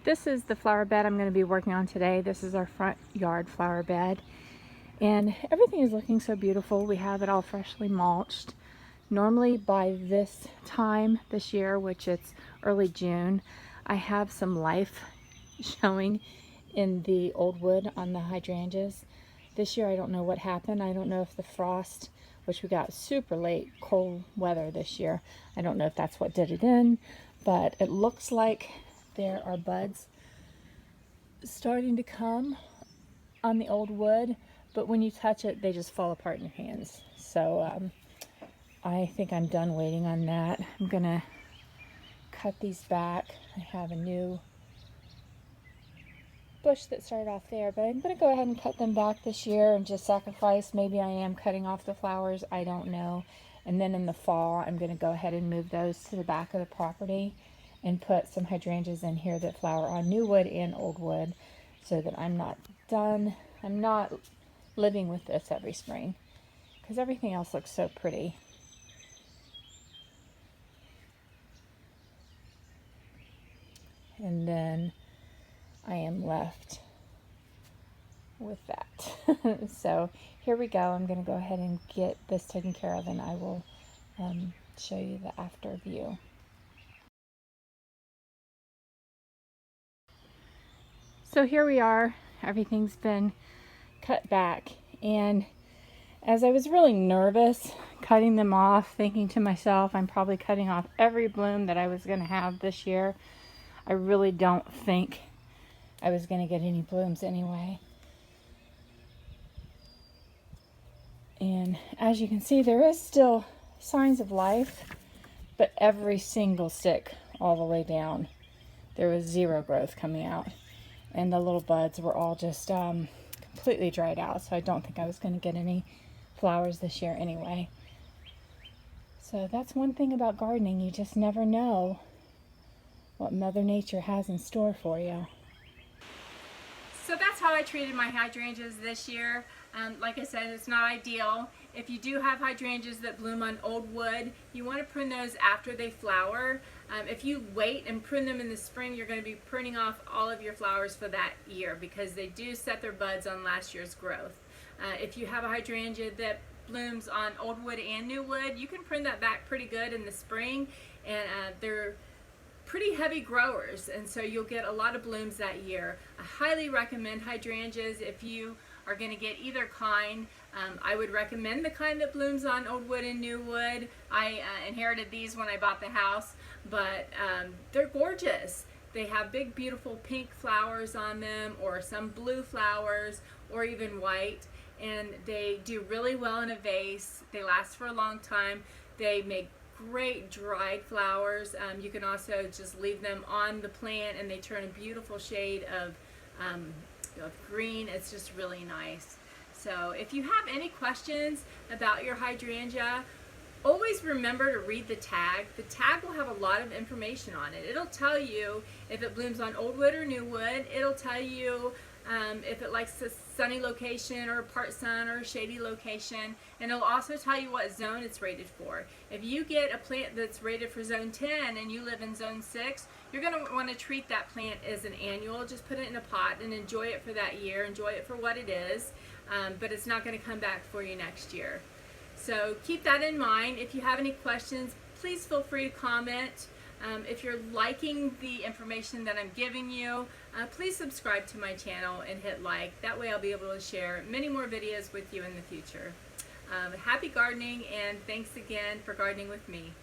This is the flower bed I'm going to be working on today. This is our front yard flower bed. And everything is looking so beautiful. We have it all freshly mulched. Normally by this time this year, which it's early June, I have some life showing in the old wood on the hydrangeas. This year I don't know what happened. I don't know if the frost, which we got super late cold weather this year, I don't know if that's what did it in, but it looks like there are buds starting to come on the old wood, but when you touch it, they just fall apart in your hands. So I think I'm done waiting on that. I'm gonna cut these back. I have a new bush that started off there, but I'm gonna go ahead and cut them back this year and just sacrifice. Maybe I am cutting off the flowers, I don't know. And then in the fall, I'm gonna go ahead and move those to the back of the property and put some hydrangeas in here that flower on new wood and old wood, so that I'm not done. I'm not living with this every spring because everything else looks so pretty. And then I am left with that. So here we go. I'm going to go ahead and get this taken care of, and I will show you the after view. So here we are. Everything's been cut back, and as I was really nervous cutting them off, thinking to myself, I'm probably cutting off every bloom that I was going to have this year. I really don't think I was going to get any blooms anyway. And as you can see, there is still signs of life, but every single stick all the way down, there was zero growth coming out. And the little buds were all just completely dried out. So I don't think I was going to get any flowers this year anyway. So that's one thing about gardening. You just never know what Mother Nature has in store for you. So that's how I treated my hydrangeas this year. Like I said, it's not ideal. If you do have hydrangeas that bloom on old wood, you want to prune those after they flower. If you wait and prune them in the spring, you're going to be pruning off all of your flowers for that year because they do set their buds on last year's growth. If you have a hydrangea that blooms on old wood and new wood, you can prune that back pretty good in the spring, and they're pretty heavy growers, and so you'll get a lot of blooms that year. I highly recommend hydrangeas if you are going to get either kind. I would recommend the kind that blooms on old wood and new wood. I inherited these when I bought the house, but they're gorgeous. They have big beautiful pink flowers on them, or some blue flowers, or even white, and they do really well in a vase. They last for a long time. They make great dried flowers. You can also just leave them on the plant and they turn a beautiful shade of green. It's just really nice. So if you have any questions about your hydrangea, always remember to read the tag. The tag will have a lot of information on it. It'll tell you if it blooms on old wood or new wood. It'll tell you if it likes a sunny location or a part sun or a shady location, and it'll also tell you what zone it's rated for. If you get a plant that's rated for zone 10 and you live in zone 6, you're going to want to treat that plant as an annual. Just put it in a pot and enjoy it for that year. Enjoy it for what it is, but it's not going to come back for you next year. So keep that in mind. If you have any questions, please feel free to comment. If you're liking the information that I'm giving you, please subscribe to my channel and hit like. That way I'll be able to share many more videos with you in the future. Happy gardening, and thanks again for gardening with me.